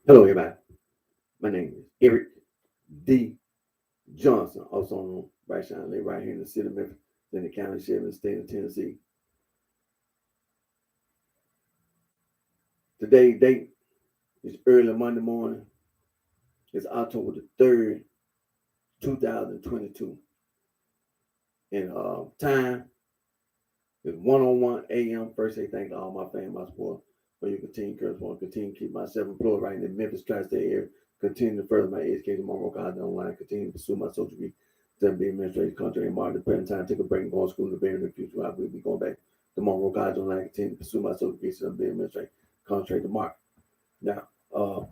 Hello, everybody. My name is Eric D. Johnson, also on BrightShine. I live right here in the city of Memphis, in the county, sheriff, in the state of Tennessee. Today's date is early Monday morning. It's October the 3rd, 2022. And time is 1:01 a.m. First, I thank all my family, my support for your continued encouragement. Continue to keep myself employed right in the Memphis tri-state area. Continue to further my education, Monroe College online. Continue to pursue my social degree. Then be administrative contract and market. The present time, take a break and go to school in the very near future. I will be going back to Monroe College online. Continue to pursue my social degree. So be administrative contract and market. Now, I'm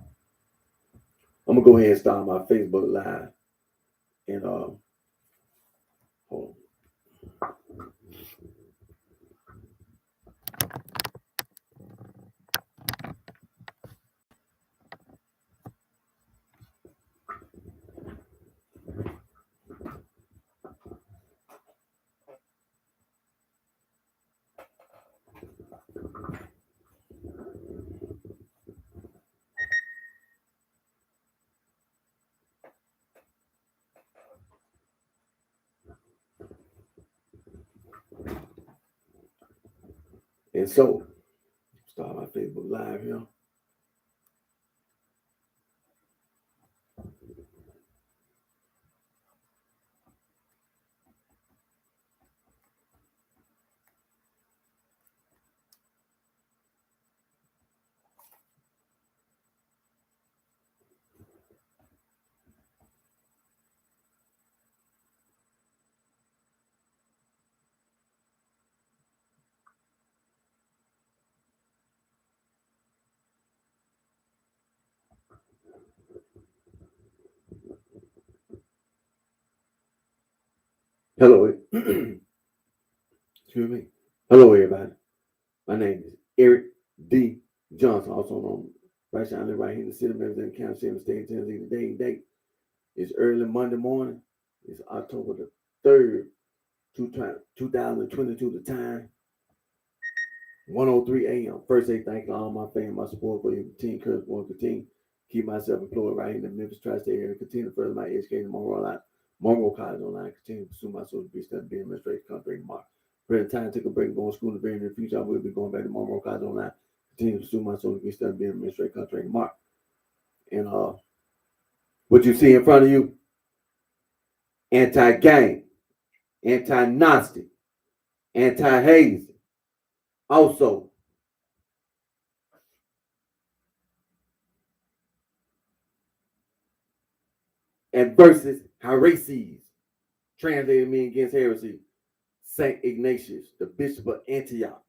gonna go ahead and start my Facebook live and hold on. And so, start my Facebook live here. Hello, excuse me. Hello, everybody. My name is Eric D. Johnson, also known BrightShine. I live right here in the city of Memphis, in the county, sheriff, state of Tennessee. Today's date is early Monday morning. It's October the 3rd, 2022. The time 1:03 a.m. First, I thank all my family, my support for your continued encouragement. Continue keep myself employed right in the Memphis tri-state area. Continue to further my education in Monroe College online. Continue to pursue my social degree, study, being administrative contract mark. Present time, take a break, going to school in the very near future. I will be going back to Monroe College online. Continue to pursue my social degree, study, being administrative contract mark. And what you see in front of you, anti-gang, anti-Gnostic, anti-hazing. Also, and versus heresies, translated mean against heresy. Saint Ignatius, the Bishop of Antioch,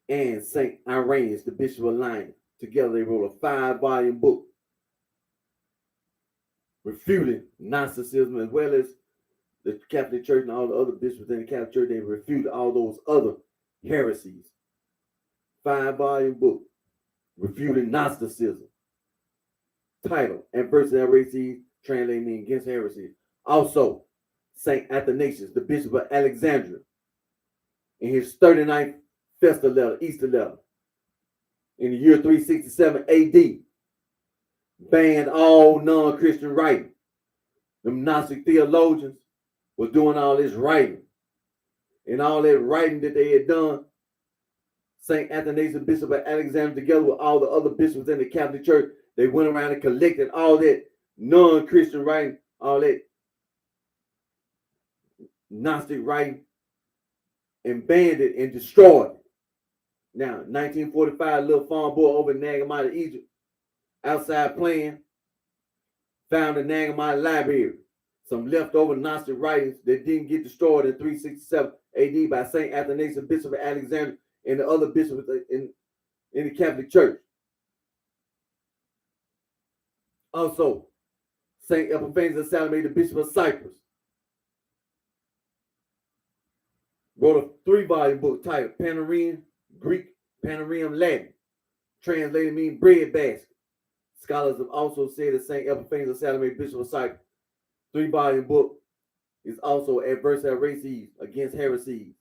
and Saint Irenaeus, the Bishop of Lyons. Together they wrote a 5-volume book refuting Gnosticism, as well as the Catholic Church and all the other bishops in the Catholic Church. They refuted all those other heresies. 5-volume book refuting Gnosticism. Title and versus heresies, translated mean against heresy. Also, Saint Athanasius, the Bishop of Alexandria, in his 39th Festal letter, Easter letter, in the year 367 AD, banned all non-Christian writing. The Gnostic theologians were doing all this writing. And all that writing that they had done, St. Athanasius, Bishop of Alexandria, together with all the other bishops in the Catholic Church, they went around and collected all that non-Christian writing, all that Gnostic writing, and banned it and destroyed it. Now, 1945, little farm boy over in Nagamata, Egypt, outside playing, found the Nagamata library, some leftover Gnostic writings that didn't get destroyed in 367 AD by St. Athanasius, Bishop of Alexandria, and the other bishops in the Catholic Church. Also, St. Epiphanes of Salome, the Bishop of Cyprus, wrote a 3-volume book titled Panarium Greek, Panarium Latin, translated mean bread basket. Scholars have also said that St. Epiphanes of Salome, Bishop of Cyprus, 3-volume book is also adverse heresies against heresies.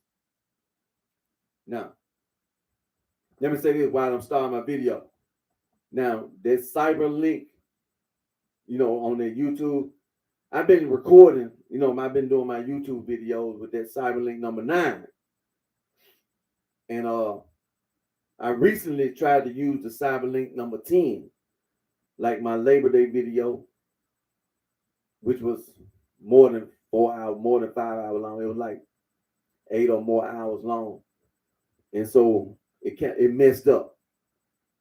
Now, let me say this while I'm starting my video. Now that Cyberlink, on that YouTube, I've been recording. I've been doing my YouTube videos with that Cyberlink number 9, and I recently tried to use the Cyberlink number 10, like my Labor Day video, which was more than 4 hours, more than 5 hours long. It was like 8 or more hours long, and so it messed up.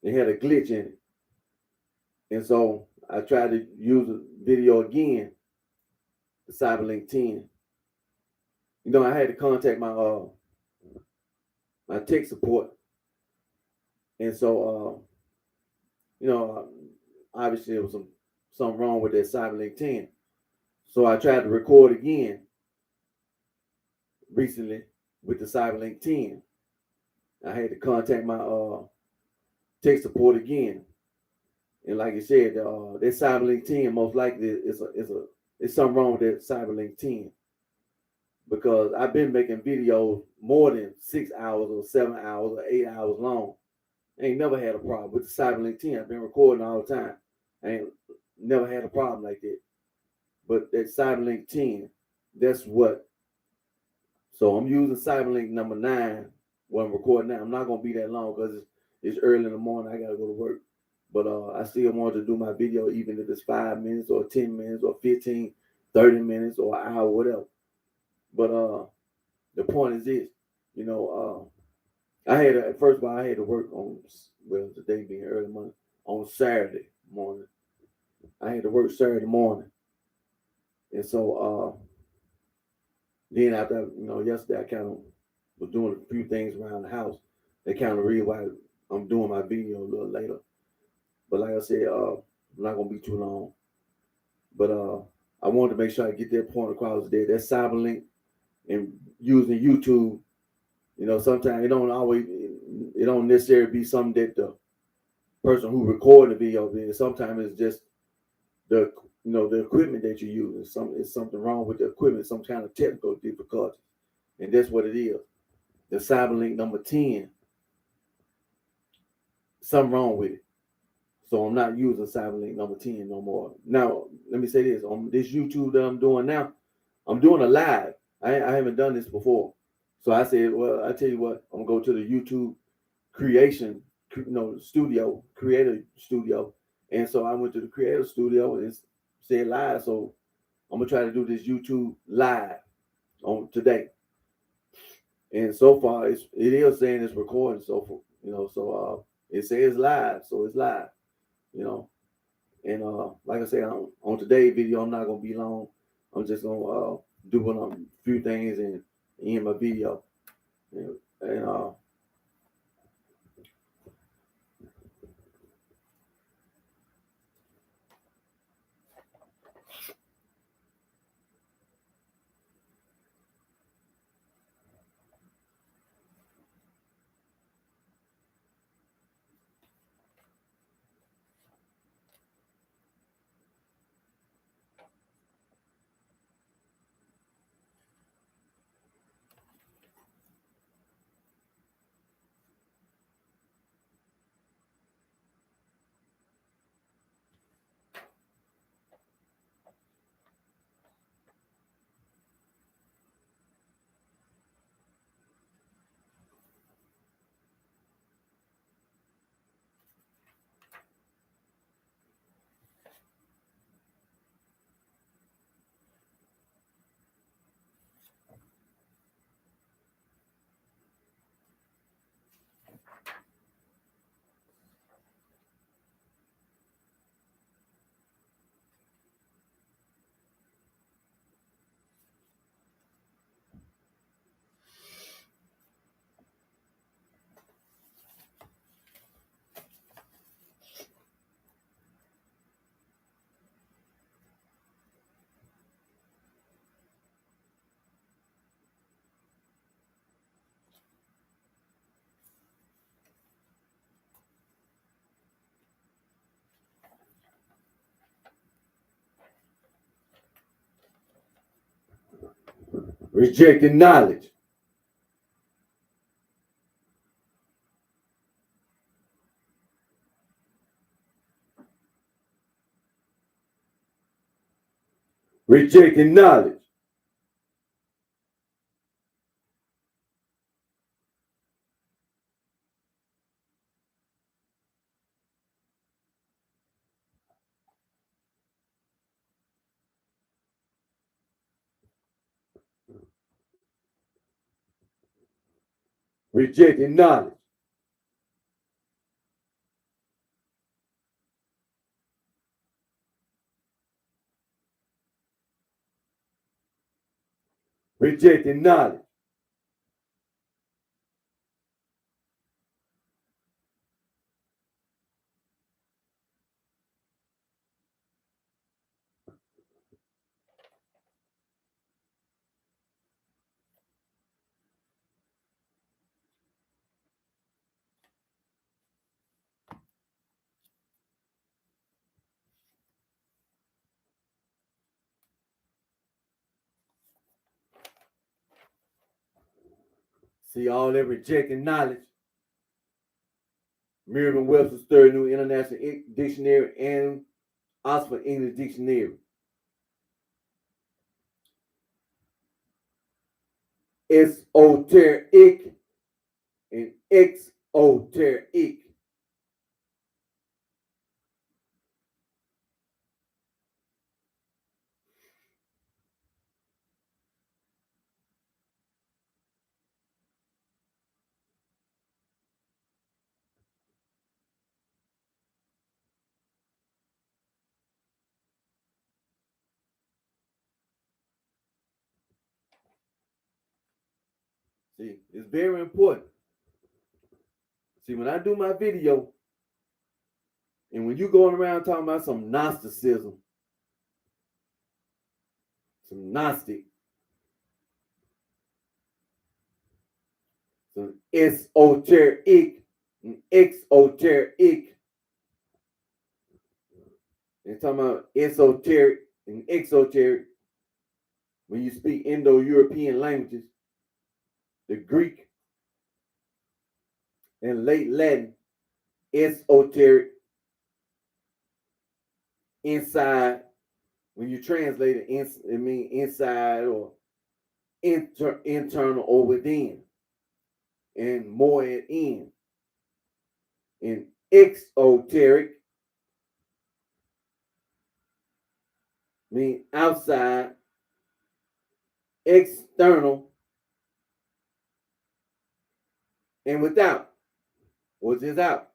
It had a glitch in it, and so I tried to use the video again, the Cyberlink 10. I had to contact my tech support, and so obviously there was something wrong with that Cyberlink 10. So I tried to record again recently with the Cyberlink 10. I had to contact my tech support again, and like you said, that Cyberlink 10 most likely is something wrong with that Cyberlink 10, because I've been making videos more than 6 hours or 7 hours or 8 hours long. I ain't never had a problem with the Cyberlink 10. I've been recording all the time. I ain't never had a problem like that. But that Cyberlink 10, that's what. So I'm using Cyberlink number 9 when I'm recording now. I'm not gonna be that long because it's early in the morning. I gotta go to work. But I still want to do my video, even if it's 5 minutes or 10 minutes or 15, 30 minutes or an hour, whatever. But the point is this, first of all, I had to work on, well, today being early morning, on Saturday morning. I had to work Saturday morning. And so then after, yesterday I kind of was doing a few things around the house. They kind of reason why I'm doing my video a little later. But like I said, I'm not going to be too long. But I wanted to make sure I get that point across there. That Cyberlink and using YouTube, sometimes it don't necessarily be something that the person who recorded the video did. Sometimes it's just the equipment that you're using. It's something wrong with the equipment, some kind of technical difficulty, and that's what it is. The Cyberlink number 10, something wrong with it. So I'm not using Cyberlink number 10 no more. Now, let me say this. On this YouTube that I'm doing now, I'm doing a live. I haven't done this before. So I said, well, I tell you what, I'm going to go to the YouTube creator studio. And so I went to the creator studio and said live. So I'm going to try to do this YouTube live on today. And so far, it is saying it's recording. So, it says live. So it's live, And like I said, on today's video, I'm not going to be long. I'm just going to do a few things and end my video. And rejecting knowledge. Rejecting knowledge. Rejecting knowledge. Rejecting knowledge. See all that rejecting knowledge. Merriam-Webster's Third New International Dictionary and Oxford English Dictionary. Esoteric and exoteric. See, it's very important. See, when I do my video, and when you going around talking about some Gnosticism, some Gnostic, some esoteric and exoteric, and talking about esoteric and exoteric, when you speak Indo-European languages, the Greek and late Latin, esoteric, inside, when you translate it, it means inside or internal or within, and more at in. And exoteric mean outside, external, and without, or just out,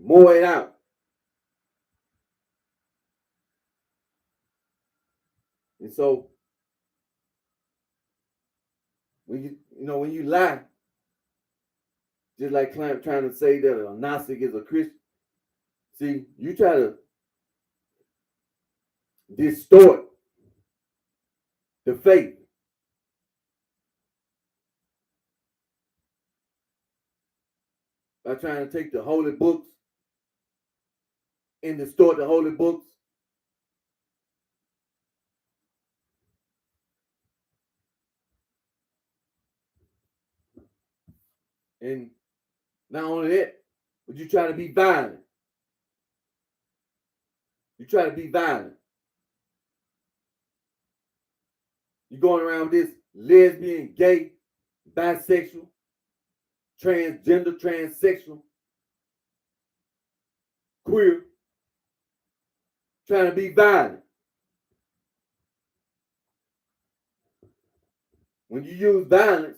more it out. And so when you lie, just like trying to say that a Gnostic is a Christian, see, you try to distort the faith by trying to take the holy books and distort the holy books. And not only that, but you try to be violent. You try to be violent. You're going around with this lesbian, gay, bisexual, transgender, transsexual, queer, trying to be violent. When you use violence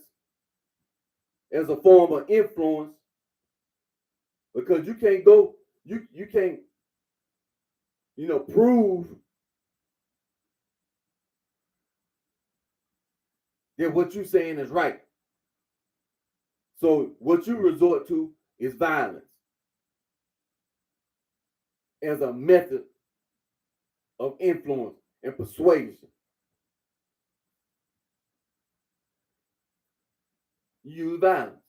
as a form of influence, because you can't go, you can't, prove that what you're saying is right. So what you resort to is violence as a method of influence and persuasion. You use violence.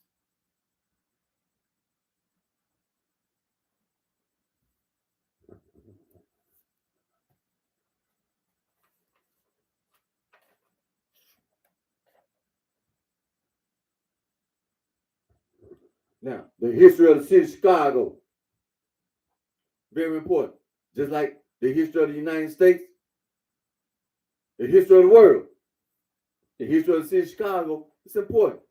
Now, the history of the city of Chicago, very important. Just like the history of the United States, The history of the world, the history of the city of Chicago, it's important.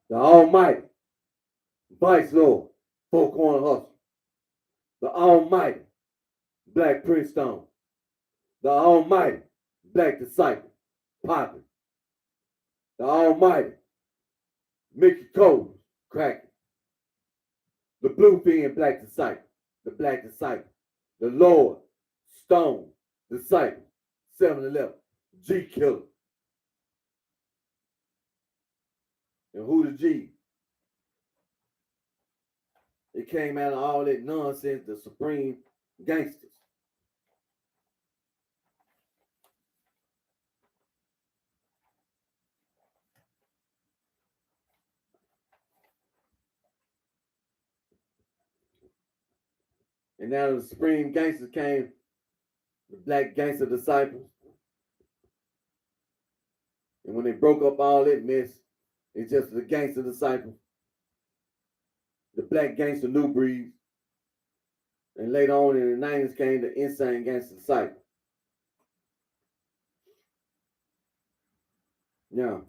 The Almighty, Vice Lord, Four Corner Hustle. The Almighty, Black Prince Stone. The Almighty, Black Disciple, Poppy. The Almighty, Mickey Cole, Cracker. The Bluefin Black Disciple, the Black Disciple. The Lord, Stone, Disciple, 7-Eleven, G Killer. And who the G? It came out of all that nonsense, the Supreme Gangsters. And now the Supreme Gangsters came, the Black Gangster Disciples. And when they broke up all that mess, it's just the Gangster Disciples, the Black Gangster New Breeds. And later on in the 90s came the Insane Gangster Disciples. Now,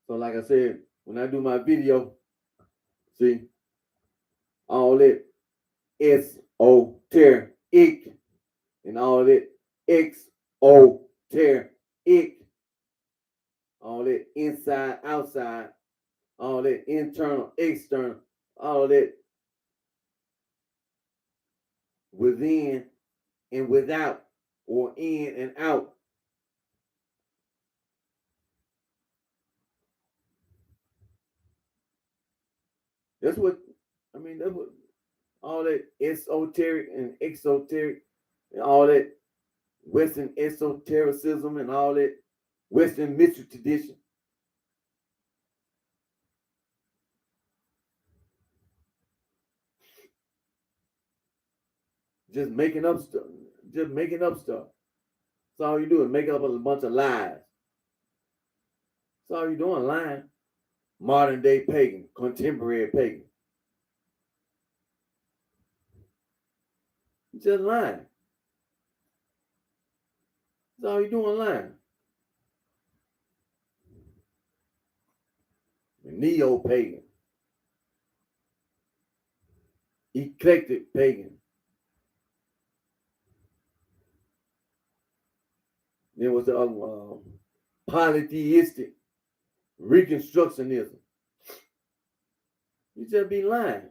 So like I said, when I do my video, see, all that esoteric and all that exoteric, all that inside, outside, all that internal, external, all that within and without, or in and out. That's what I mean. That's what all that esoteric and exoteric and all that Western esotericism and all that Western mystery tradition. Just making up stuff. Just making up stuff. That's all you do is make up a bunch of lies. That's all you're doing, lying. Modern day pagan, contemporary pagan. You're just lying. That's all you're doing, lying. Neo pagan, eclectic pagan. There was polytheistic reconstructionism. You just be lying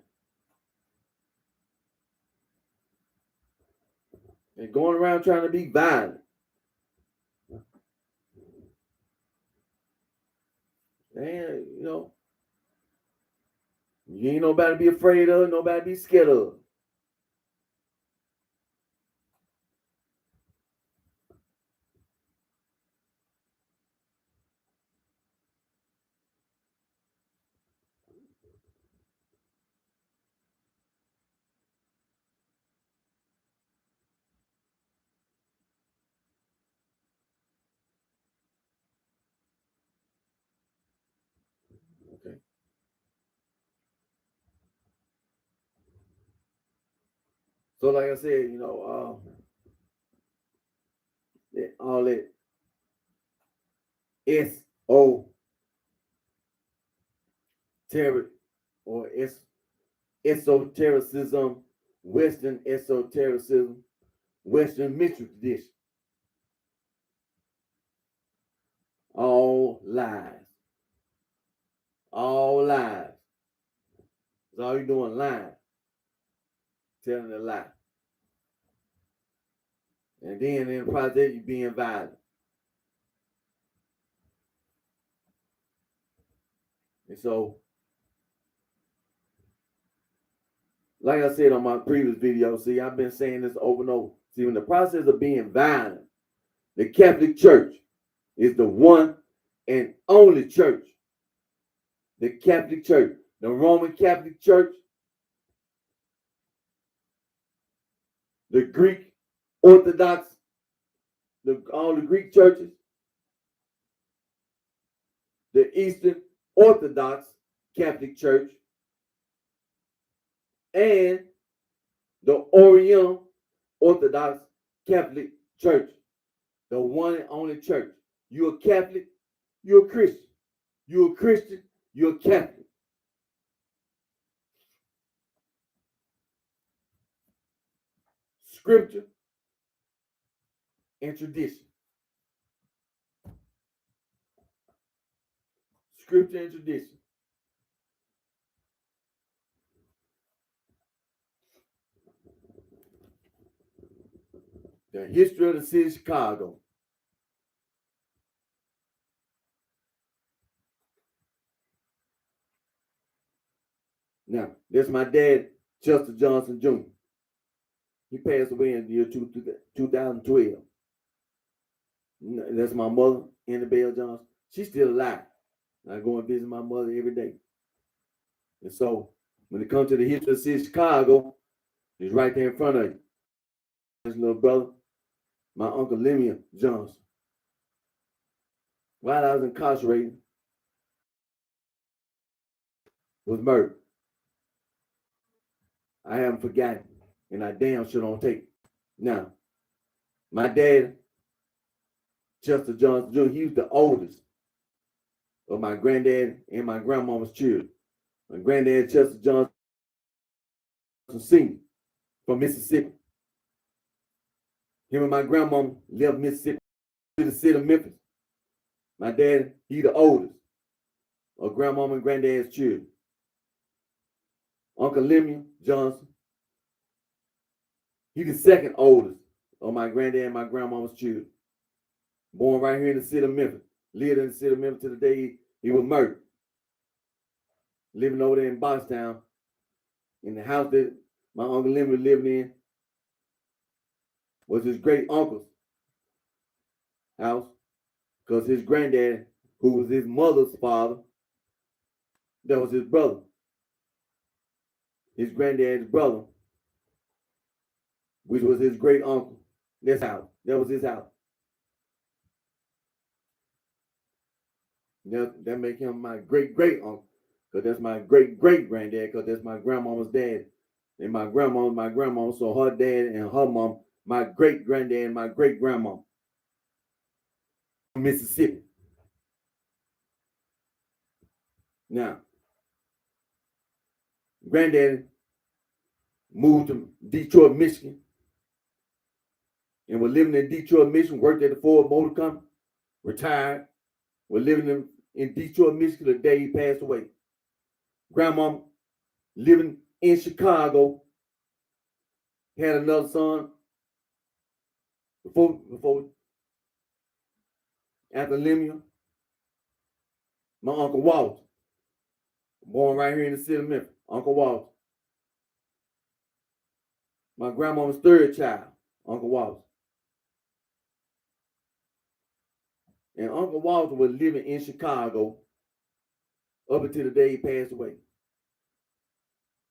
and going around trying to be violent. And you ain't nobody to be afraid of, nobody to be scared of. Okay. So like I said, all that esoteric or esotericism, Western esotericism, Western mystery tradition. All lies. All lies. That's all you're doing, lying. Telling a lie. And then in the process, you're being violent. And so, like I said on my previous video, see, I've been saying this over and over. See, in the process of being violent, the Catholic Church is the one and only church. The Catholic Church, the Roman Catholic Church, the Greek Orthodox, all the Greek churches, the Eastern Orthodox Catholic Church, and the Oriental Orthodox Catholic Church, the one and only church. You're a Catholic, you're a Christian. You're a Christian, you're a Catholic. Scripture and tradition. Scripture and tradition. The history of the city of Chicago. Now, this is my dad, Chester Johnson Jr. He passed away in the year 2012. That's my mother, Annabelle Johnson. She's still alive. I go and visit my mother every day. And so, when it comes to the history of the city of Chicago, it's right there in front of you. His little brother, my uncle Lemuel Johnson. While I was incarcerated, was murdered. I haven't forgotten, and I damn sure don't take it. Now, my dad, Chester Johnson Jr., he was the oldest of my granddad and my grandmama's children. My granddad, Chester Johnson Sr. from Mississippi. Him and my grandmama left Mississippi to the city of Memphis. My dad, he the oldest of grandmama and granddad's children. Uncle Lemuel Johnson, he the second oldest of my granddad and my grandmama's children. Born right here in the city of Memphis. Lived in the city of Memphis to the day he was murdered. Living over there in Bosstown, in the house that my Uncle Lemuel lived in, was his great uncle's house, because his granddad, who was his mother's father, that was his brother. His granddad's brother, which was his great uncle. This house. That was his house. That make him my great great uncle, because that's my great great granddad, because that's my grandmama's dad. And my grandmama, so her dad and her mom, my great granddad and my great grandmama. Mississippi. Now, granddaddy moved to Detroit, Michigan, and was living in Detroit, Michigan, worked at the Ford Motor Company, retired, was living in Detroit, Michigan the day he passed away. Grandmama living in Chicago, had another son before after Lemuel, my Uncle Walter, born right here in the city of Memphis, Uncle Walter. My grandmama's third child, Uncle Walter. And Uncle Walter was living in Chicago up until the day he passed away.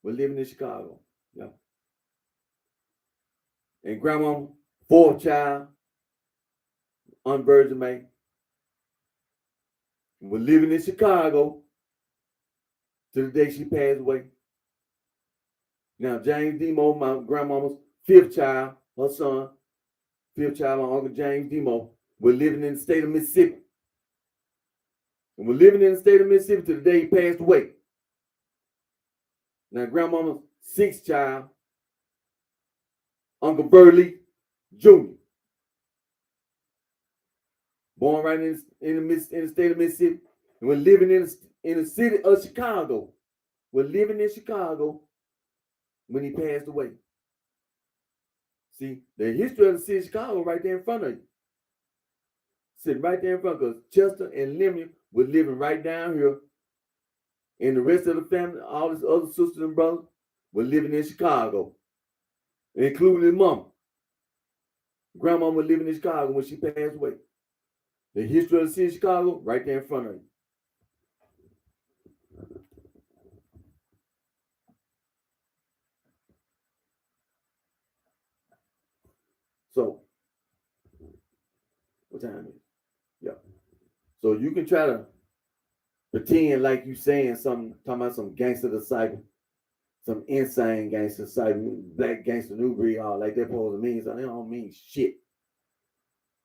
Was living in Chicago. Yeah. And grandmama, fourth child, unvirgin May, was living in Chicago till the day she passed away. Now, James Demo, my grandmama's fifth child, her son, fifth child, my Uncle James Demo, was living in the state of Mississippi. And was living in the state of Mississippi till the day he passed away. Now, grandmama's sixth child, Uncle Burley Jr., born right in the state of Mississippi, and was living in the city of Chicago. Was living in Chicago when he passed away. See, the history of the city of Chicago right there in front of you. Sitting right there in front, because Chester and Lemuel were living right down here. And the rest of the family, all his other sisters and brothers, were living in Chicago, including his mama. Grandma was living in Chicago when she passed away. The history of the city of Chicago right there in front of you. So, what time is it? Yeah. So you can try to pretend like you saying something, talking about some gangster disciple, some insane gangster disciple, black gangster new breed, all like that supposed to mean something. They don't mean shit.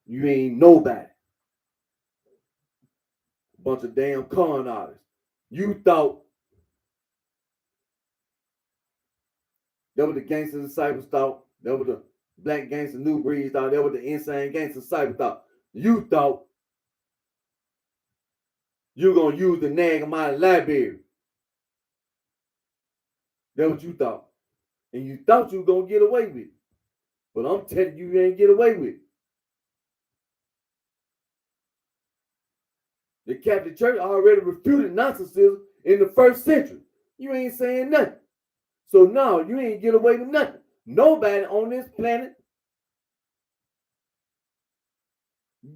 You ain't nobody. Bunch of damn con artists. You thought that was the gangster disciples thought. That was the black gangster new breed thought. That was the insane gangster disciple thought. You thought you were gonna use the nag of my library. That's what you thought. And you thought you were gonna get away with it. But I'm telling you, you ain't get away with it. The Catholic Church already refuted Gnosticism in the first century. You ain't saying nothing. So no, you ain't get away with nothing. Nobody on this planet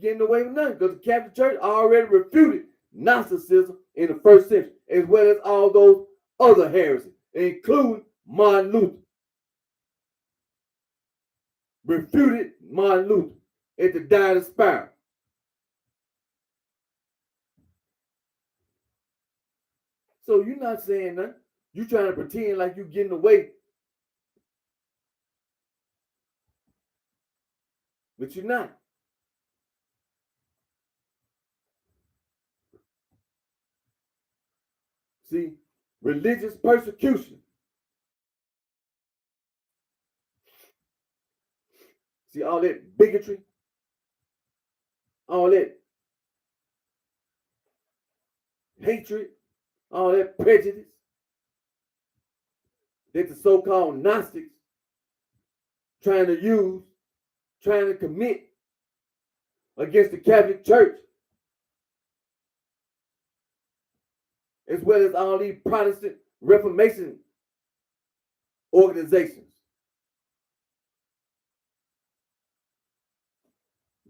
getting away with nothing, because the Catholic Church already refuted Gnosticism in the first century, as well as all those other heresies, including Martin Luther. Refuted Martin Luther at the Dying Spiral. So you're not saying nothing. You're trying to pretend like you're getting away, but you're not. See, religious persecution. See, all that bigotry, all that hatred, all that prejudice that the so-called Gnostics trying to commit against the Catholic Church, as well as all these Protestant Reformation organizations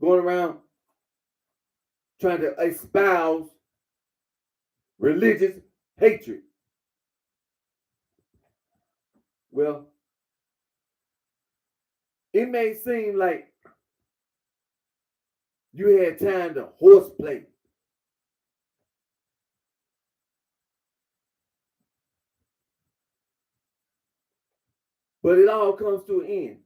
going around trying to espouse religious hatred. Well, it may seem like you had time to horseplay. But it all comes to an end.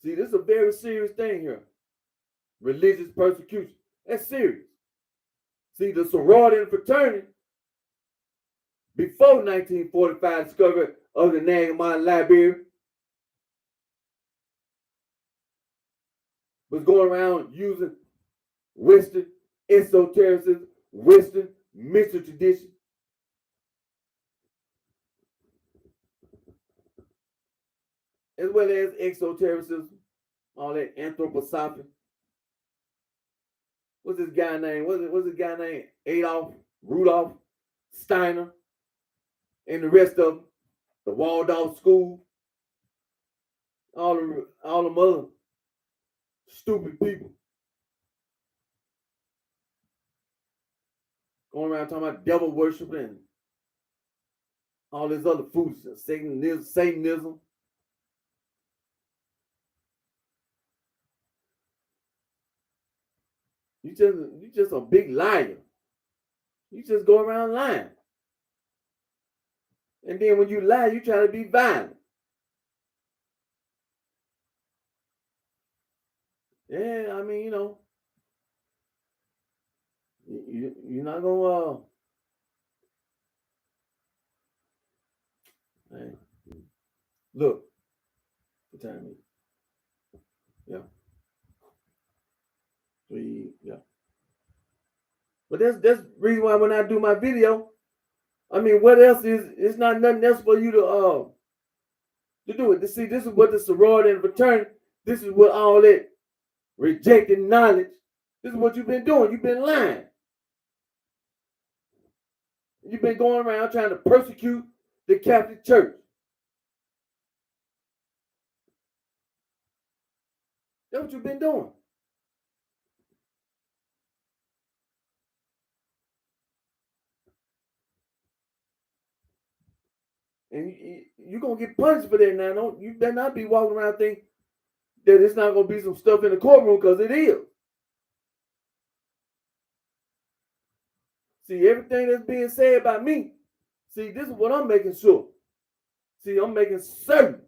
See, this is a very serious thing here. Religious persecution. That's serious. See, the sorority and fraternity, before 1945 discovery of the Nagamon Library, was going around using Western esotericism, Western mystical tradition, as well as exotericism, all that anthroposophy. What's this guy name? What's this guy name? Adolf, Rudolph, Steiner, and the rest of them, the Waldorf School, all the other stupid people going around talking about devil worship and all this other foolishness, Satanism. You just a big liar. You just go around lying. And then when you lie, you try to be violent. Yeah, I mean, you're not gonna hey, look, what time is it? Yeah. 3, yeah. But that's the reason why when I do my video, I mean, what else is? It's not nothing else for you to do it. To see, this is what the sorority and fraternity. This is what all that rejected knowledge. This is what you've been doing. You've been lying. You've been going around trying to persecute the Catholic Church. That's what you've been doing. And you're going to get punished for that now. You better not be walking around thinking that it's not going to be some stuff in the courtroom, because it is. See, everything that's being said about me, see, this is what I'm making sure. See, I'm making certain.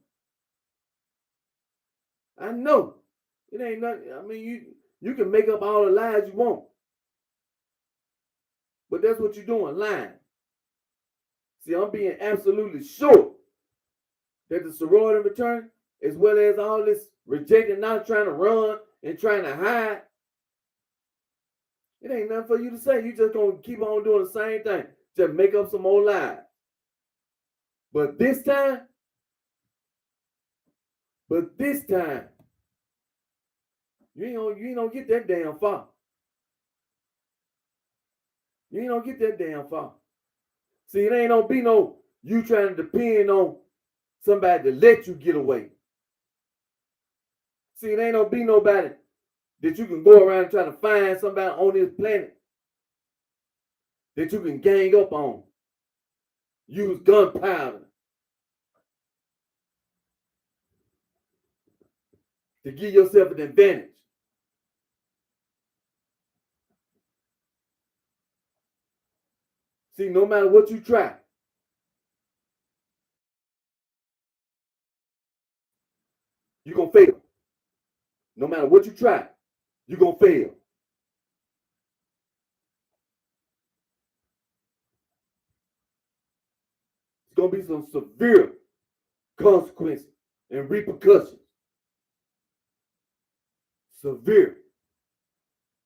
I know. It ain't nothing. I mean, you can make up all the lies you want. But that's what you're doing, lying. See, I'm being absolutely sure that the sorority return, as well as all this rejecting, not trying to run and trying to hide, it ain't nothing for you to say. You just gonna keep on doing the same thing. Just make up some more lies. But this time, you ain't gonna get that damn far. You ain't gonna get that damn far. See, it ain't gonna be no you trying to depend on somebody to let you get away. See, it ain't gonna be nobody that you can go around and try to find somebody on this planet that you can gang up on. Use gunpowder to give yourself an advantage. See, no matter what you try, you're going to fail. No matter what you try, you're going to fail. gonna be some severe consequences and repercussions. Severe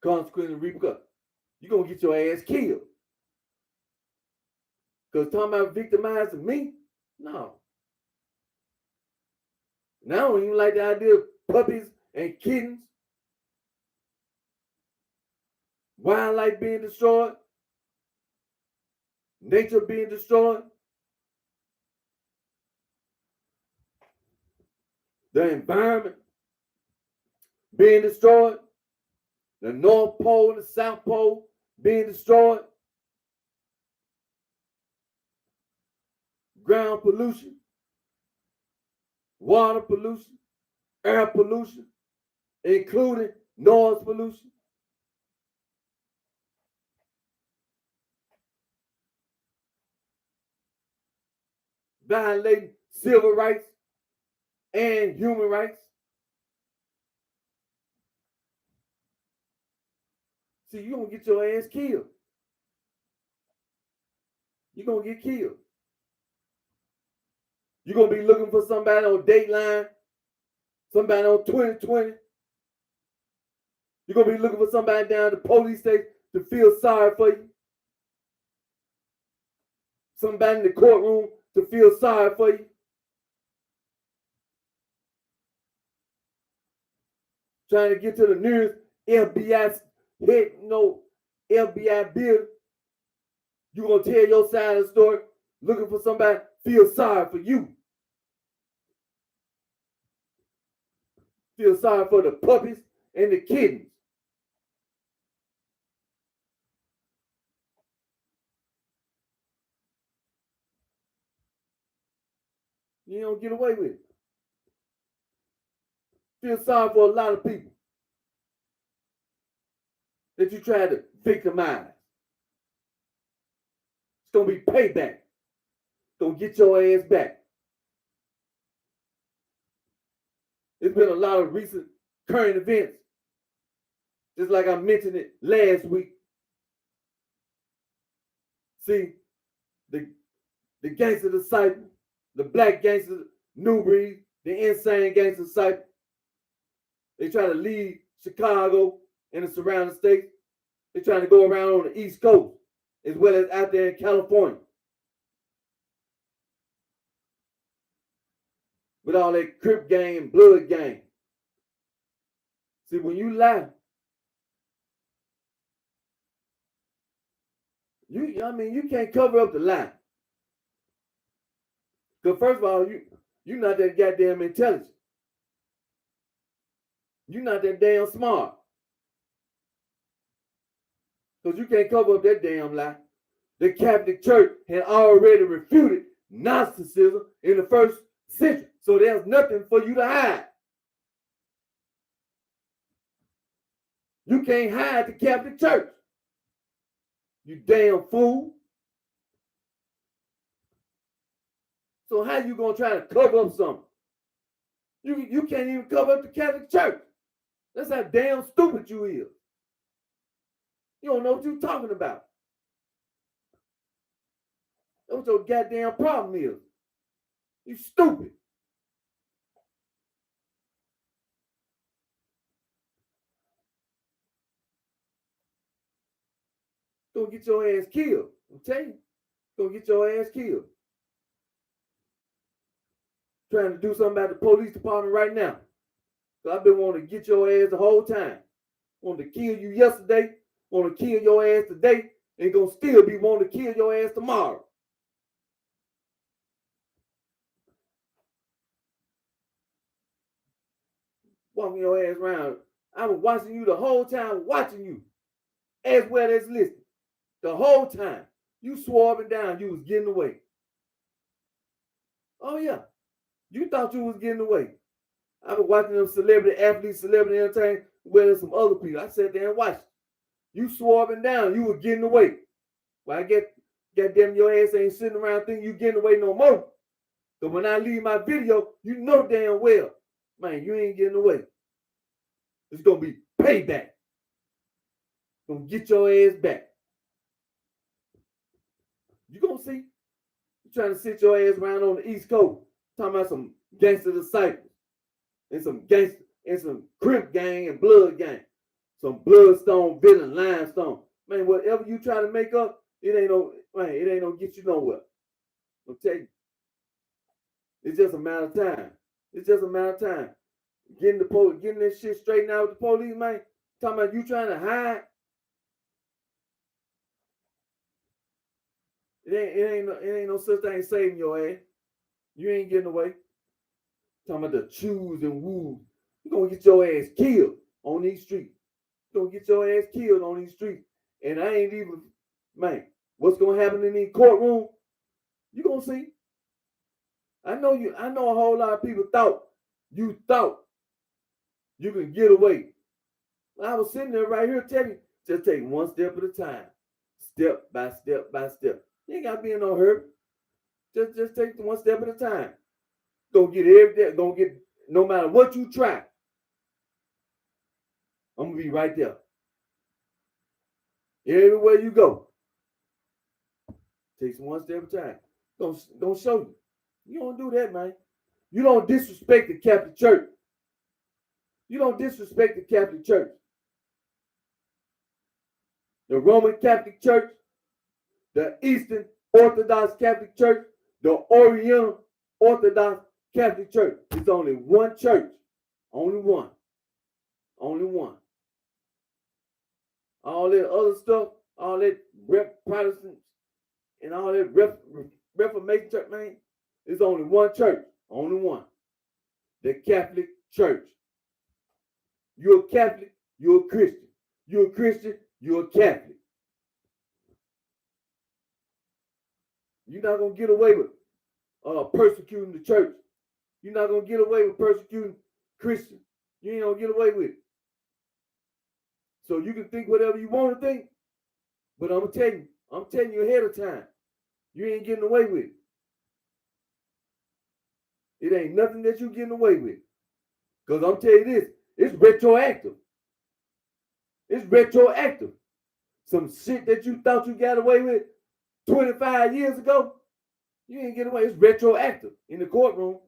consequences and repercussions. You're gonna get your ass killed. Because talking about victimizing me? No. Now I don't even like the idea of puppies and kittens. Wildlife being destroyed. Nature being destroyed. The environment being destroyed. The North Pole, the South Pole being destroyed. Ground pollution. Water pollution. Air pollution. Including noise pollution. Violating civil rights and human rights. See, you're going to get your ass killed. You're going to get killed. You're going to be looking for somebody on Dateline, somebody on 2020. You're going to be looking for somebody down at the police station to feel sorry for you. Somebody in the courtroom to feel sorry for you. Trying to get to the nearest FBI FBI building. You're going to tell your side of the story, looking for somebody to feel sorry for you. Feel sorry for the puppies and the kittens. You don't get away with it. Feel sorry for a lot of people that you try to victimize. It's going to be payback. It's going to get your ass back. There's been a lot of recent current events, just like I mentioned it last week. See, the gangster disciple, the black gangster new breed, the insane gangster disciple, they try to leave Chicago and the surrounding states. They're trying to go around on the East Coast as well as out there in California. With all that Crip gang and blood gang. See, when you lie, you can't cover up the lie. Because first of all, you're not that goddamn intelligent. You're not that damn smart. Because you can't cover up that damn lie. The Catholic Church had already refuted Gnosticism in the first century. So there's nothing for you to hide. You can't hide the Catholic Church. You damn fool. So how you going to try to cover up something? You can't even cover up the Catholic Church. That's how damn stupid you is. You don't know what you're talking about. That's what your goddamn problem is. You stupid. Gonna get your ass killed. I'm telling you. Gonna get your ass killed. Trying to do something about the police department right now. So I've been wanting to get your ass the whole time. Wanted to kill you yesterday. Want to kill your ass today. And gonna still be wanting to kill your ass tomorrow. Walking your ass around. I was watching you the whole time, watching you. As well as listening. The whole time. You swore up and down you was getting away. Oh yeah. You thought you was getting away. I was watching them celebrity athletes, celebrity entertainers, with some other people. I sat there and watched. You swore up and down you was getting away. Well, I get goddamn your ass ain't sitting around thinking you getting away no more. So when I leave my video, you know damn well, man, you ain't getting away. It's gonna be payback. Gonna get your ass back. You gonna see. You trying to sit your ass around on the East Coast, talking about some gangster disciples and some gangster and some Crip gang and Blood gang, some Bloodstone, Villain, Limestone. Man, whatever you try to make up, it ain't no man. It ain't gonna get you nowhere. I'm telling you, it's just a matter of time. It's just a matter of time. Getting this shit straightened out with the police, man. Talking about you trying to hide. It ain't no such thing as saving your ass. You ain't getting away. Talking about the chews and woos. You gonna get your ass killed on these streets. You gonna get your ass killed on these streets. And I ain't even, man, what's gonna happen in the courtroom? You gonna see. I know a whole lot of people thought you can get away. I was sitting there right here telling you, just take one step at a time. Step by step by step. You ain't gotta be in no hurry. Just take one step at a time. Gonna get everything, gonna get no matter what you try. I'm gonna be right there. Everywhere you go. Takes one step at a time. Don't show you. You don't do that, man. You don't disrespect the Catholic Church. You don't disrespect the Catholic Church. The Roman Catholic Church, the Eastern Orthodox Catholic Church, the Oriental Orthodox Catholic Church. It's only one church. Only one. Only one. All that other stuff, all that Protestants and all that Reformation church, man, it's only one church. Only one. The Catholic Church. You're a Catholic, you're a Christian. You're a Christian, you're a Catholic. You're not going to get away with persecuting the church. You're not going to get away with persecuting Christians. You ain't going to get away with it. So you can think whatever you want to think, but I'm telling you ahead of time, you ain't getting away with it. It ain't nothing that you getting away with. Because I'm telling you this, it's retroactive. It's retroactive. Some shit that you thought you got away with 25 years ago, you ain't getting away. It's retroactive in the courtroom.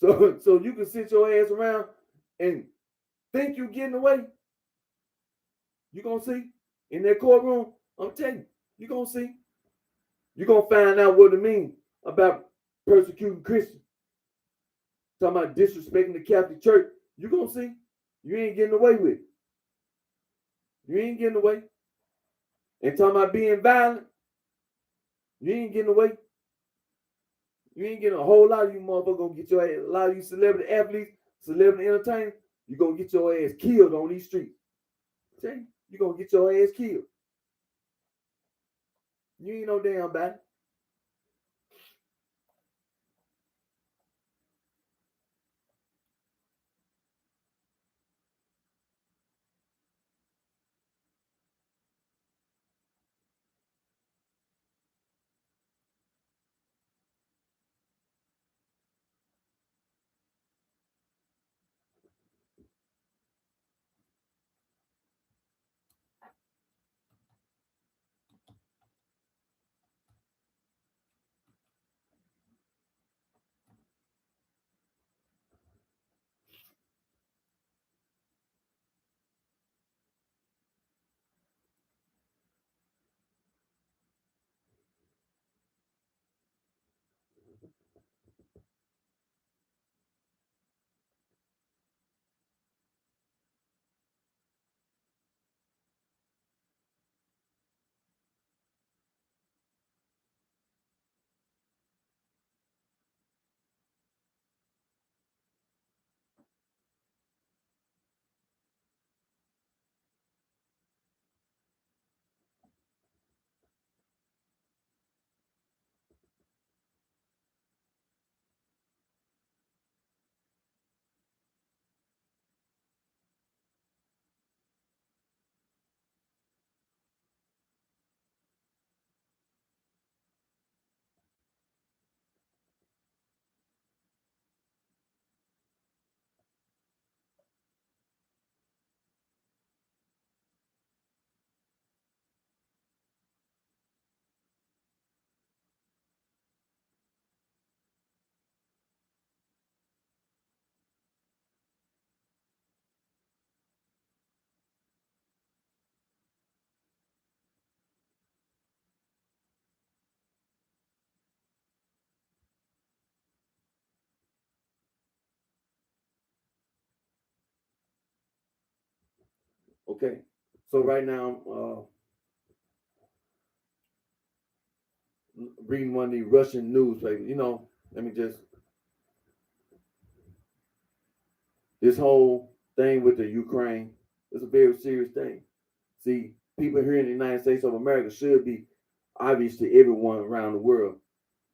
So you can sit your ass around and think you getting away. You gonna see in that courtroom. I'm telling you, you gonna see. You gonna find out what it means about persecuting Christians. Talking about disrespecting the Catholic Church. You gonna see. You ain't getting away with it. You ain't getting away. And talking about being violent. You ain't getting away. You ain't getting a whole lot of you motherfuckers gonna get your ass. A lot of you celebrity athletes, celebrity entertainers, you gonna get your ass killed on these streets. Okay? You gonna get your ass killed. You ain't no damn bad. Okay, so right now I'm reading one of the Russian newspapers. Let me just this whole thing with the Ukraine is a very serious thing. See, people here in the United States of America should be obvious to everyone around the world.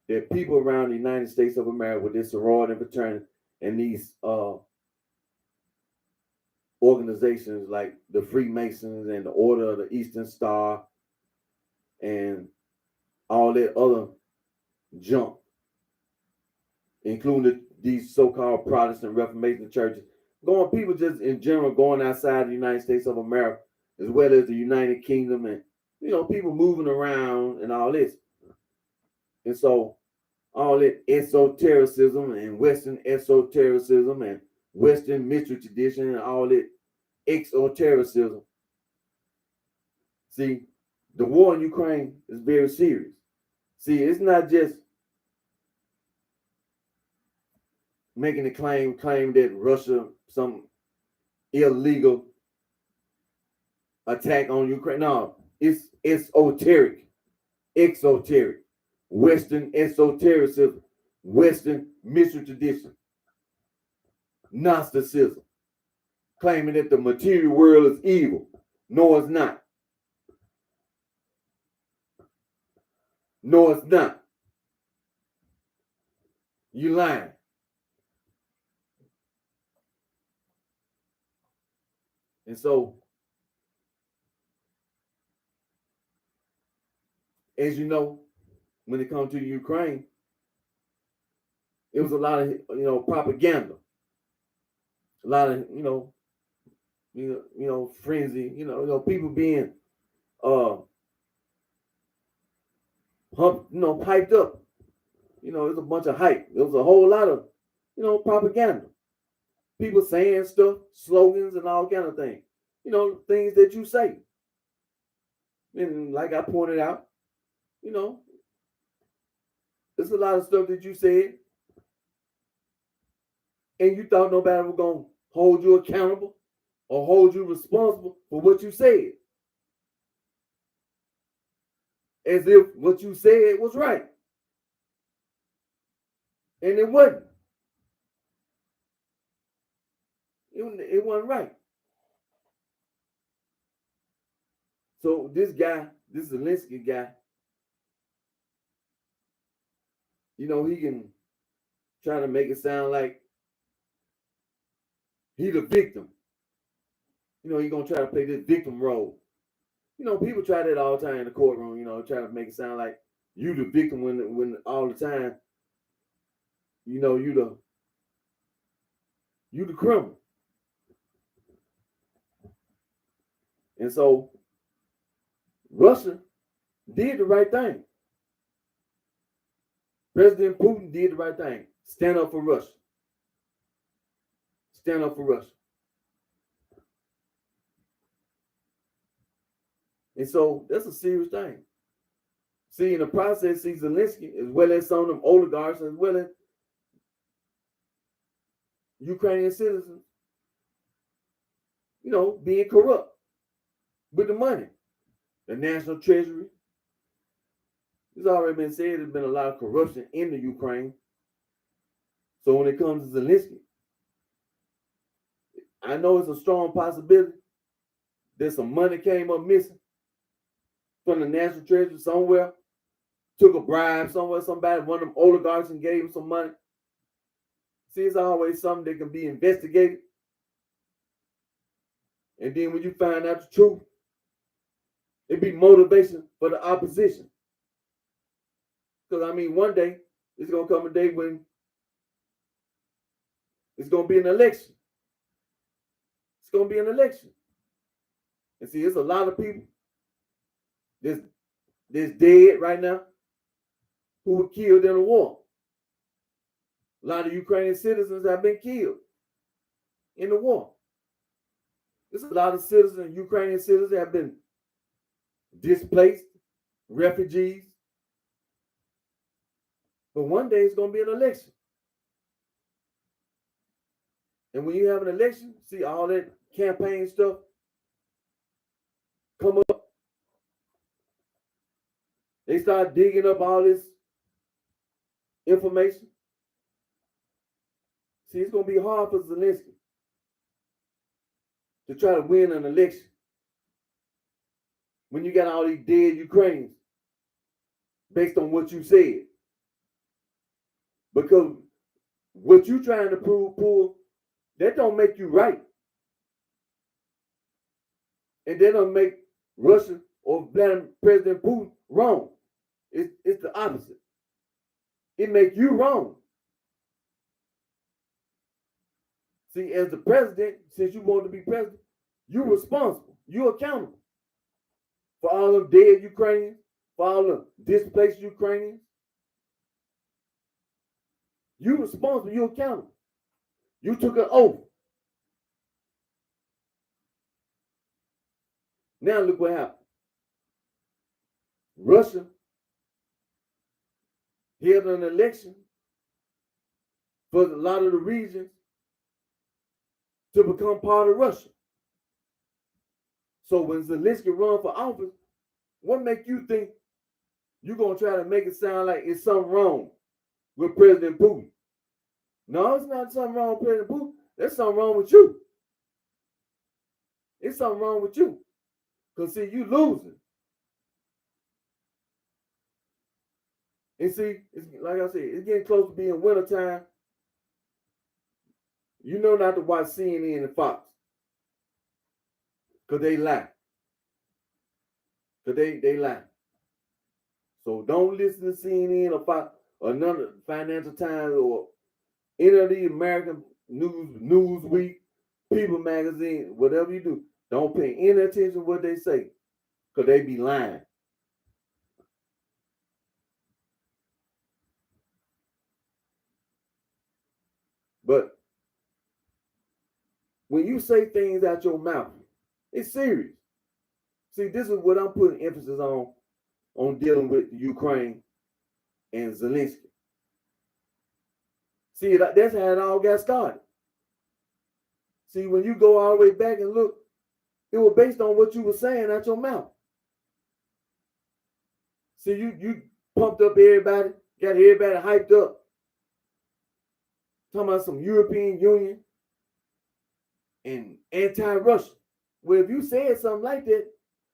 There are people around the United States of America with this sorority and fraternity and these organizations like the Freemasons and the Order of the Eastern Star and all that other junk, including these so-called Protestant Reformation churches. People just in general going outside the United States of America, as well as the United Kingdom, and people moving around and all this. And so all that esotericism and Western esotericism and Western mystery tradition and all that exotericism. See, the war in Ukraine is very serious. See, it's not just making a claim that Russia some illegal attack on Ukraine. No, it's exoteric, Western esotericism, Western mystery tradition, Gnosticism, claiming that the material world is evil. No, it's not. No, it's not. You lying. And so, as you know, when it comes to Ukraine, it was a lot of propaganda, a lot of frenzy, people being hyped up. It was a bunch of hype. There was a whole lot of propaganda. People saying stuff, slogans, and all kind of things. Things that you say. And like I pointed out, there's a lot of stuff that you said, and you thought nobody was gonna hold you accountable or hold you responsible for what you said. As if what you said was right. And it wasn't. It wasn't right. So this Zelensky guy, he can try to make it sound like he the victim. He gonna try to play this victim role. People try that all the time in the courtroom. Try to make it sound like you the victim when all the time, you the criminal. And so Russia did the right thing. President Putin did the right thing. Stand up for Russia. Stand up for Russia. And so that's a serious thing. See, in the process, see Zelensky, as well as some of them oligarchs, as well as Ukrainian citizens, being corrupt with the money. The national treasury. It's already been said there's been a lot of corruption in the Ukraine. So when it comes to Zelensky, I know it's a strong possibility that some money came up missing from the national treasury somewhere, took a bribe somewhere, somebody, one of them oligarchs, and gave him some money. See, it's always something that can be investigated. And then when you find out the truth, it'd be motivation for the opposition. Because, one day, it's going to come a day when it's going to be an election. It's going to be an election. And see, there's a lot of people that's dead right now who were killed in the war. A lot of Ukrainian citizens have been killed in the war. There's a lot of Ukrainian citizens have been displaced, refugees. But one day it's going to be an election. And when you have an election, see all that campaign stuff, They start digging up all this information. See, it's going to be hard for Zelensky to try to win an election when you got all these dead Ukrainians based on what you said. Because what you trying to pull, that don't make you right. And that don't make Russia or President Putin wrong. It's the opposite. It makes you wrong. See, as the president, since you want to be president, you're responsible. You're accountable for all them dead Ukrainians, for all the displaced Ukrainians. You're responsible. You're accountable. You took an oath. Now look what happened. Russia held an election for a lot of the regions to become part of Russia. So when Zelensky run for office, what make you think you're going to try to make it sound like it's something wrong with President Putin? No, it's not something wrong with President Putin. There's something wrong with you. It's something wrong with you. Because, see, you losing. And see, it's, like I said, it's getting close to being wintertime. You know not to watch CNN and Fox. Because they lie. Because they lie. So don't listen to CNN or Fox or none of Financial Times or any of the American Newsweek, People Magazine, whatever you do. Don't pay any attention to what they say. Because they be lying. But when you say things out your mouth, it's serious. See, this is what I'm putting emphasis on dealing with Ukraine and Zelensky. See, that's how it all got started. See, when you go all the way back and look, it was based on what you were saying out your mouth. See, you pumped up everybody, got everybody hyped up. Talking about some European Union and anti-Russia. Well, if you said something like that,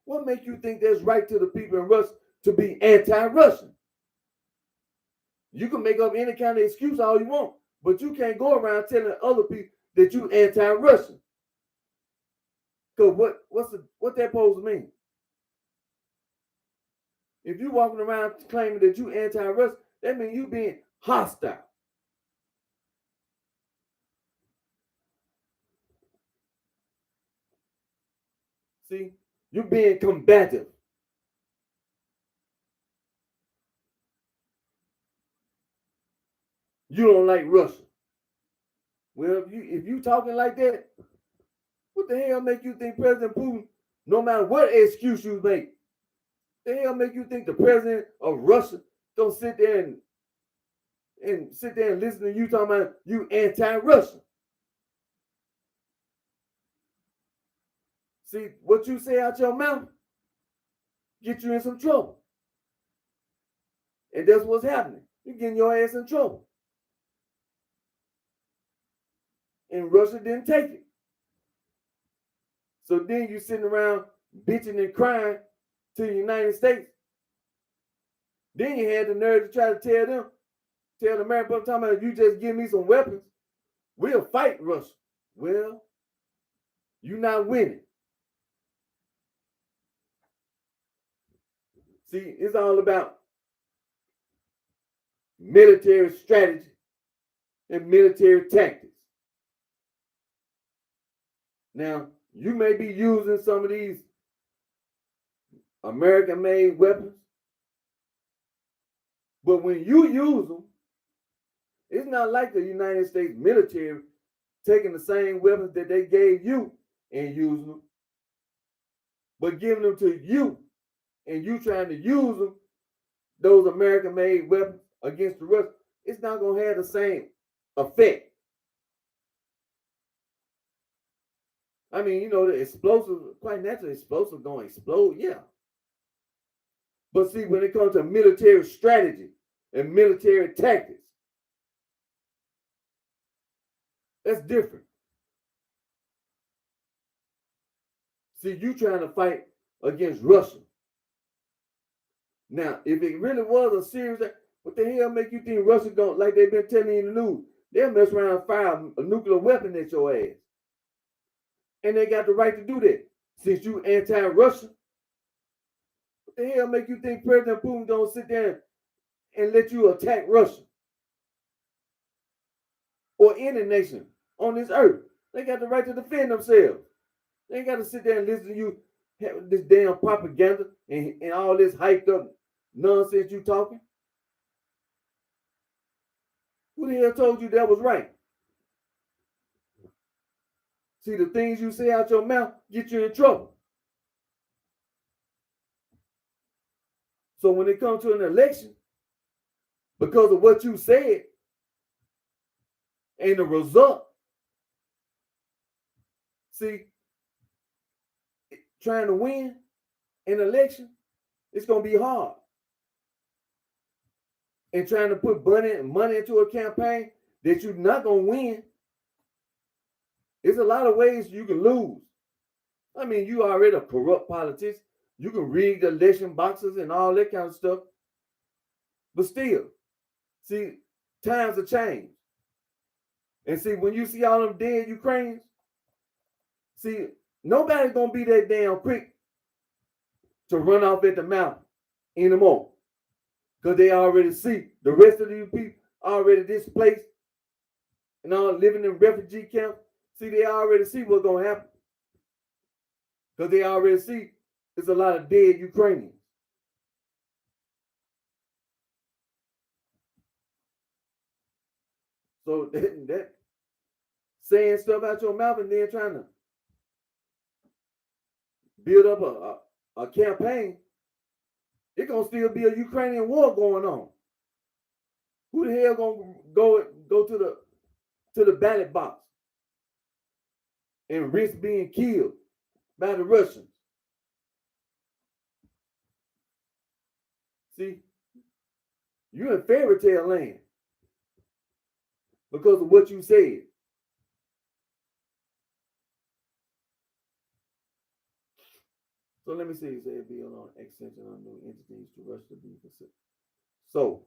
what makes you think that's right to the people in Russia to be anti-Russian? You can make up any kind of excuse all you want, but you can't go around telling other people that you anti-Russian. Because what that supposed to mean? If you walking around claiming that you anti-Russian, that means you being hostile. See, you're being combative. You don't like Russia. Well, if you talking like that, what the hell make you think President Putin, no matter what excuse you make, the hell make you think the president of Russia don't sit there and sit there and listen to you talking about you anti-Russian? See, what you say out your mouth get you in some trouble. And that's what's happening. You're getting your ass in trouble. And Russia didn't take it. So then you sitting around bitching and crying to the United States. Then you had the nerve to try to tell the American public, talking about, if you just give me some weapons, we'll fight Russia. Well, you're not winning. See, it's all about military strategy and military tactics. Now, you may be using some of these American-made weapons, but when you use them, it's not like the United States military taking the same weapons that they gave you and using them, but giving them to you, and you trying to use them, those American-made weapons, against the Russians. It's not going to have the same effect. I mean, you know, the explosive, quite naturally, explosive going to explode, yeah. But see, when it comes to military strategy and military tactics, that's different. See, you trying to fight against Russia. Now, if it really was a serious, what the hell make you think Russia going, like they've been telling you in the news, they'll mess around and fire a nuclear weapon at your ass. And they got the right to do that. Since you anti-Russia, what the hell make you think President Putin gonna sit there and let you attack Russia? Or any nation on this earth? They got the right to defend themselves. They ain't got to sit there and listen to you have this damn propaganda and all this hyped up nonsense you talking. Who the hell told you that was right? See, the things you say out your mouth get you in trouble. So when it comes to an election, because of what you said and the result, see, trying to win an election, it's going to be hard. And trying to put money into a campaign that you're not going to win, there's a lot of ways you can lose. I mean, you already a corrupt politician. You can rig the election boxes and all that kind of stuff. But still, see, times have changed. And see, when you see all them dead Ukrainians, see, nobody's going to be that damn quick to run off at the mouth anymore. Because they already see the rest of these people already displaced and all living in refugee camps. See, they already see what's going to happen. Because they already see there's a lot of dead Ukrainians. So that saying stuff out your mouth and then trying to build up a campaign, it's going to still be a Ukrainian war going on. Who the hell going to go to the ballot box and risk being killed by the Russians? See, you're in fairy tale land because of what you said. So let me see. You say bill on extension on new entities to Russia to be considered. So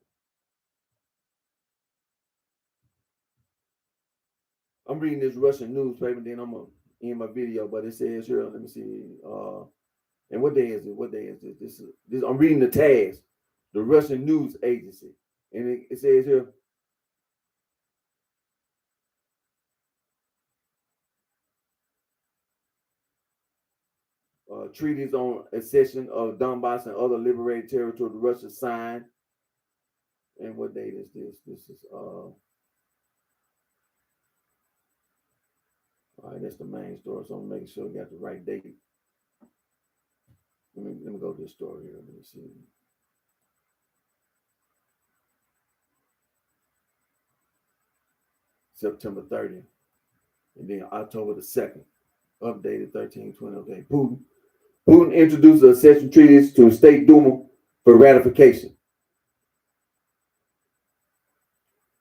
I'm reading this Russian newspaper, then I'm gonna end my video. But it says here, let me see. And what day is it? What day is this? This I'm reading the TASS, the Russian news agency, and it says here. Treaties on accession of Donbass and other liberated territory to Russia signed. And what date is this? This is all right, that's the main story. So I'm making sure I got the right date. Let me go to this story here. Let me see. September 30th. And then October the 2nd. Updated 13/20. Okay. Putin introduced the accession treaties to the State Duma for ratification.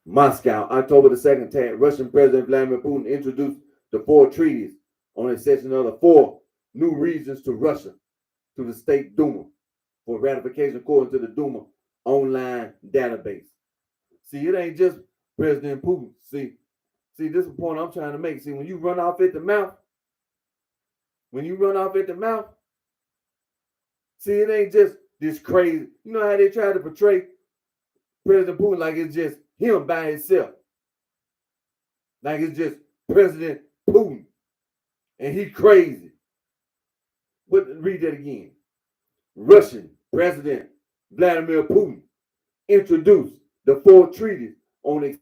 Moscow, October the 2nd, Russian President Vladimir Putin introduced the 4 treaties on accession of the 4 new regions to Russia to the State Duma for ratification according to the Duma online database. See, it ain't just President Putin. See, this is the point I'm trying to make. See, when you run off at the mouth, see, it ain't just this crazy. You know how they try to portray President Putin like it's just him by himself. Like it's just President Putin. And he crazy. But read that again. Russian President Vladimir Putin introduced the 4 treaties on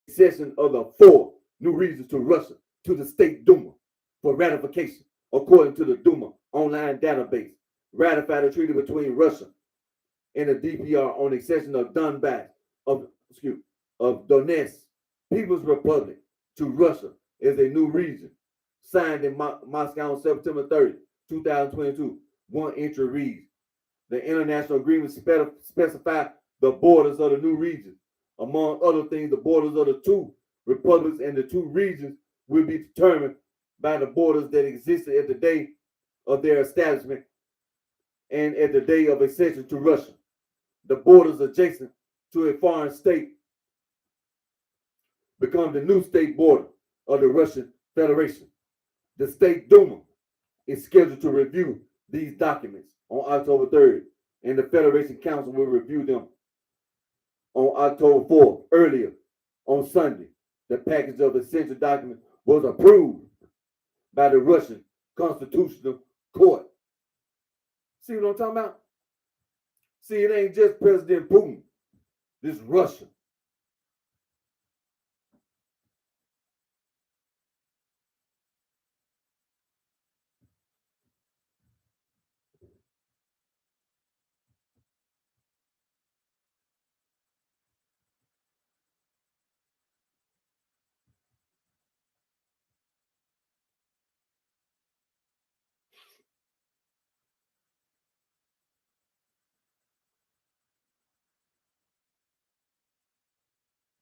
accession of the 4 new regions to Russia to the State Duma for ratification according to the Duma online database. Ratified a treaty between Russia and the DPR on accession of Donbass of Donetsk People's Republic to Russia as a new region. Signed in Moscow on September 30, 2022. One entry reads, The international agreement specify the borders of the new regions. Among other things, the borders of the two republics and the two regions will be determined by the borders that existed at the day of their establishment and at the day of accession to Russia. The borders adjacent to a foreign state become the new state border of the Russian Federation. The State Duma is scheduled to review these documents on October 3rd, and the Federation Council will review them on October 4th. Earlier on Sunday, the package of essential documents was approved by the Russian Constitutional Court. See what I'm talking about? See, it ain't just President Putin. This Russia.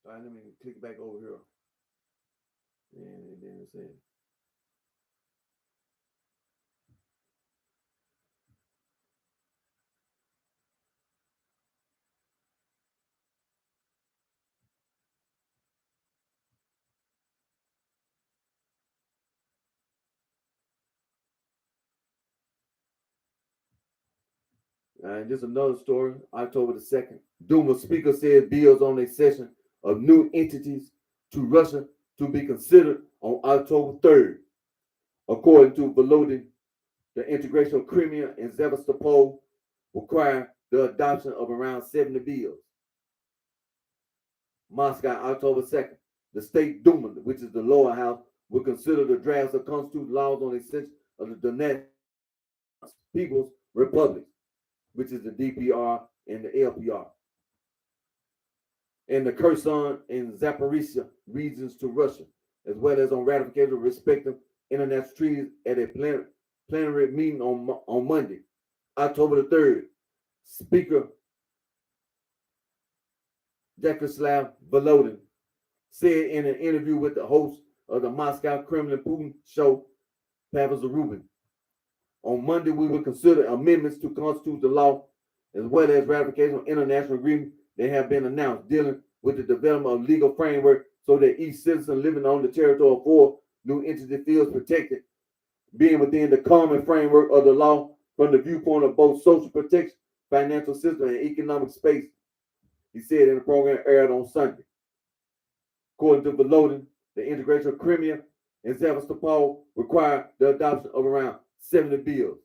All right, let me click back over here. And then it says, and just another story, October the 2nd. Duma Speaker said bills on accession of new entities to Russia to be considered on October 3rd. According to Volodin, the integration of Crimea and Sevastopol require the adoption of around 70 bills. Moscow, October 2nd. The State Duma, which is the lower house, will consider the drafts of constitutional laws on accession of the Donetsk People's Republic, which is the DPR and the LPR, and the Kherson and Zaporizhia regions to Russia, as well as on ratification of respective international treaties at a plenary meeting on Monday, October the 3rd. Speaker Vyacheslav Volodin said in an interview with the host of the Moscow Kremlin Putin show, Pavel Zarubin, on Monday we will consider amendments to constitutional law as well as ratification of international agreements that have been announced dealing with the development of legal framework so that each citizen living on the territory of four new entities feels protected, being within the common framework of the law from the viewpoint of both social protection, financial system, and economic space, he said in the program aired on Sunday. According to Volodin, the integration of Crimea and Sevastopol required the adoption of around 70 bills.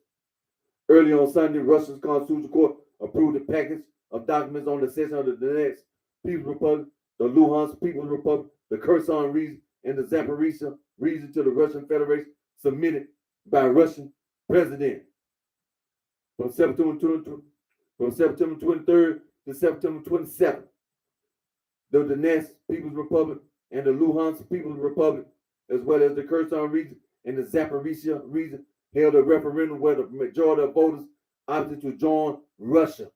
Early on Sunday, Russia's Constitutional Court approved a package of documents on the cession of the Donetsk People's Republic, the Luhansk People's Republic, the Kherson region, and the Zaporizhia region to the Russian Federation, submitted by Russian President from September 23rd to September 27th. The Donetsk People's Republic and the Luhansk People's Republic, as well as the Kherson region and the Zaporizhia region, held a referendum where the majority of voters opted to join Russia.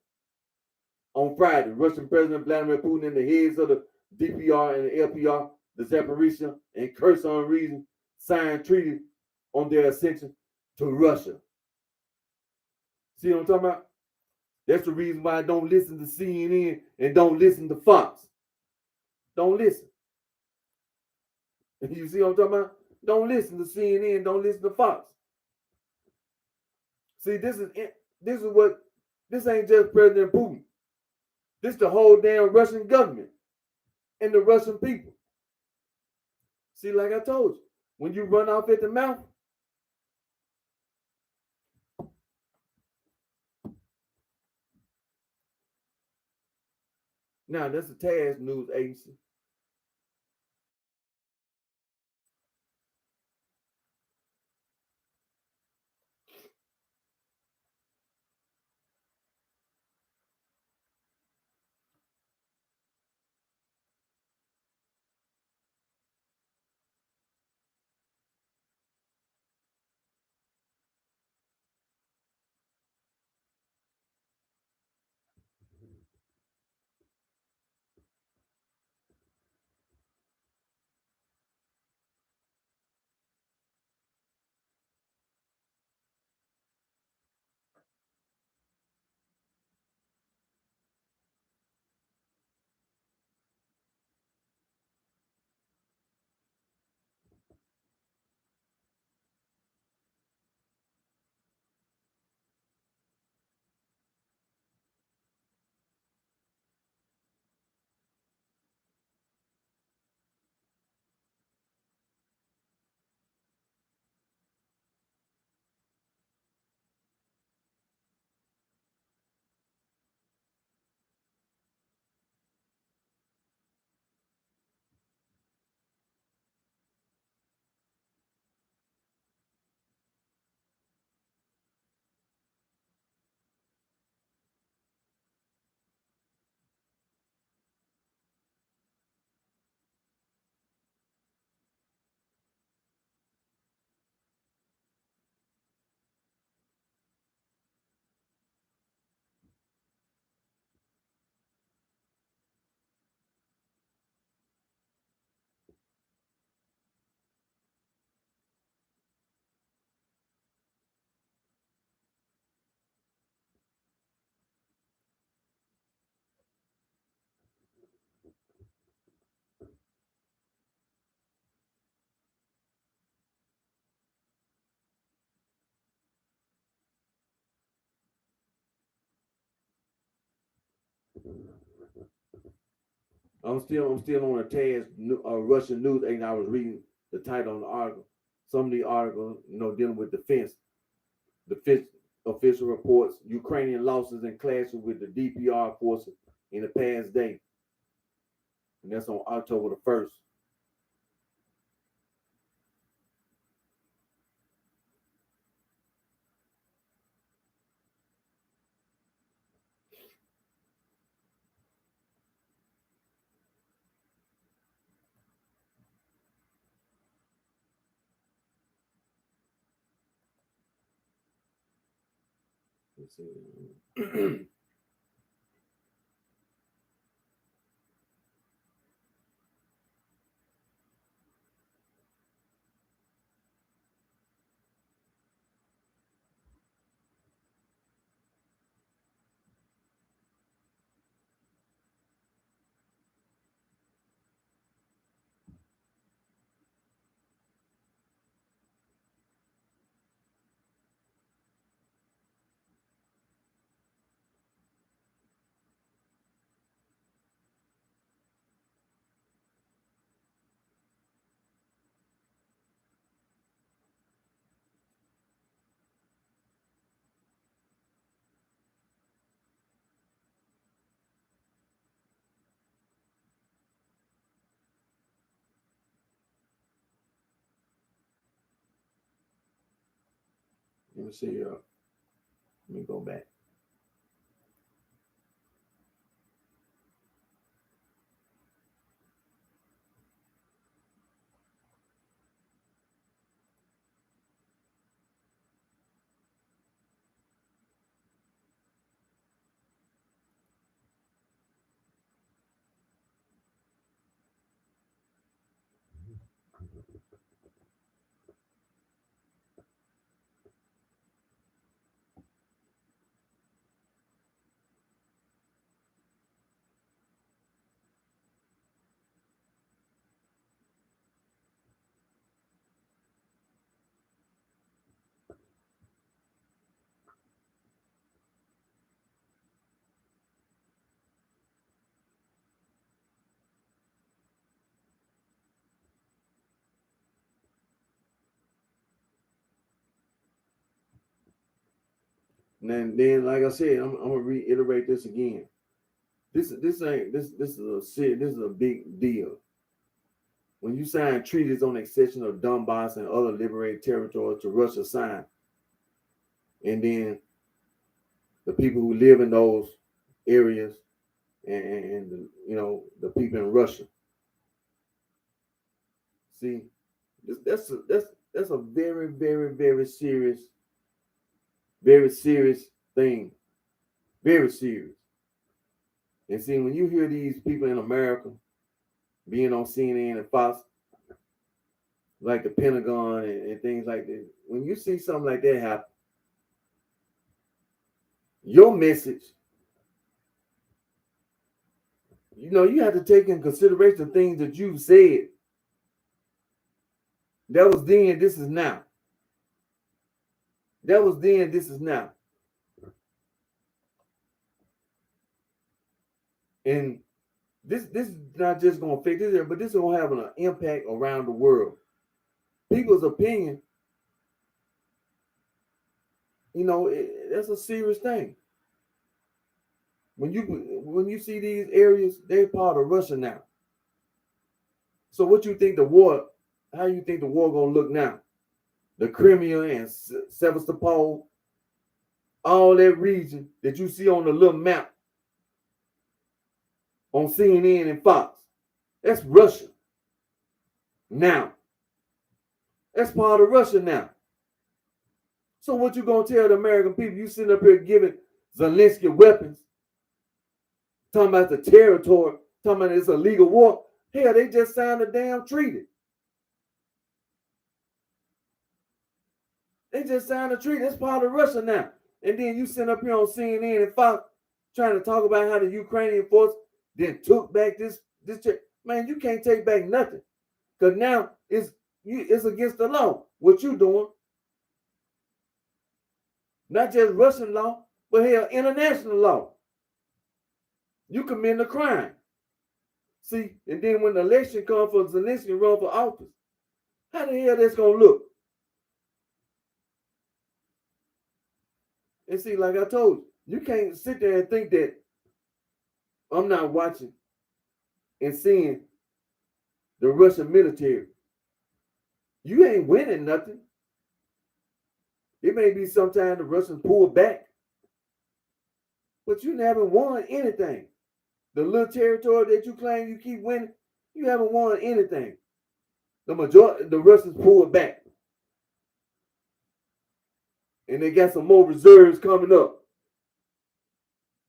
On Friday, Russian President Vladimir Putin and the heads of the DPR and the LPR, the Zaporizhia and Kherson region, signed treaties on their accession to Russia. See what I'm talking about? That's the reason why I don't listen to CNN and don't listen to Fox. Don't listen. You see what I'm talking about? Don't listen to CNN, don't listen to Fox. See, this ain't just President Putin. This the whole damn Russian government and the Russian people. See, like I told you, when you run off at the mouth, now that's a TASS news agency. I'm still on a TASS Russian news, and I was reading the title on the article. Some of the articles, dealing with defense official reports Ukrainian losses and clashes with the DPR forces in the past day, and that's on October the 1st. Let's see. Let me see. Let me go back. And then, like I said, I'm gonna reiterate this again. This ain't this is a big deal. When you sign treaties on accession of Donbass and other liberated territories to Russia sign, and then the people who live in those areas and the people in Russia, see, that's a very very serious thing, very serious. And see, when you hear these people in America being on CNN and Fox, like the Pentagon and things like this, when you see something like that happen, your message, you have to take in consideration the things that you've said. That was then, this is now. That was then, this is now. And this is not just going to affect this area, but this is going to have an impact around the world. People's opinion, that's a serious thing. When you see these areas, they're part of Russia now. So what you think the war? How you think the war gonna look now? The Crimea and Sevastopol, all that region that you see on the little map on CNN and Fox, that's Russia now. That's part of Russia now. So what you gonna tell the American people? You sitting up here giving Zelensky weapons, talking about the territory, talking about it's a legal war. Hell, they just signed a damn treaty. They just signed a treaty. That's part of Russia now. And then you sit up here on CNN and Fox trying to talk about how the Ukrainian force then took back this. Man, you can't take back nothing. Because now it's against the law. What you doing? Not just Russian law, but hell, international law. You commit a crime. See, and then when the election comes for Zelensky run for office, how the hell that's gonna look? And see, like I told you, you can't sit there and think that I'm not watching and seeing the Russian military. You ain't winning nothing. It may be sometime the Russians pull back, but you never won anything. The little territory that you claim you keep winning, you haven't won anything. The majority, the Russians pulled back, and they got some more reserves coming up.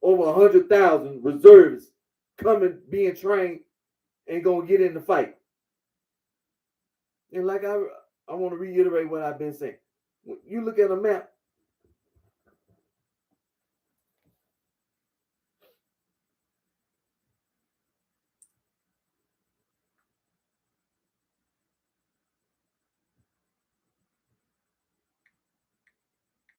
Over 100,000 reserves coming, being trained, and gonna get in the fight. And like I want to reiterate what I've been saying. When you look at a map,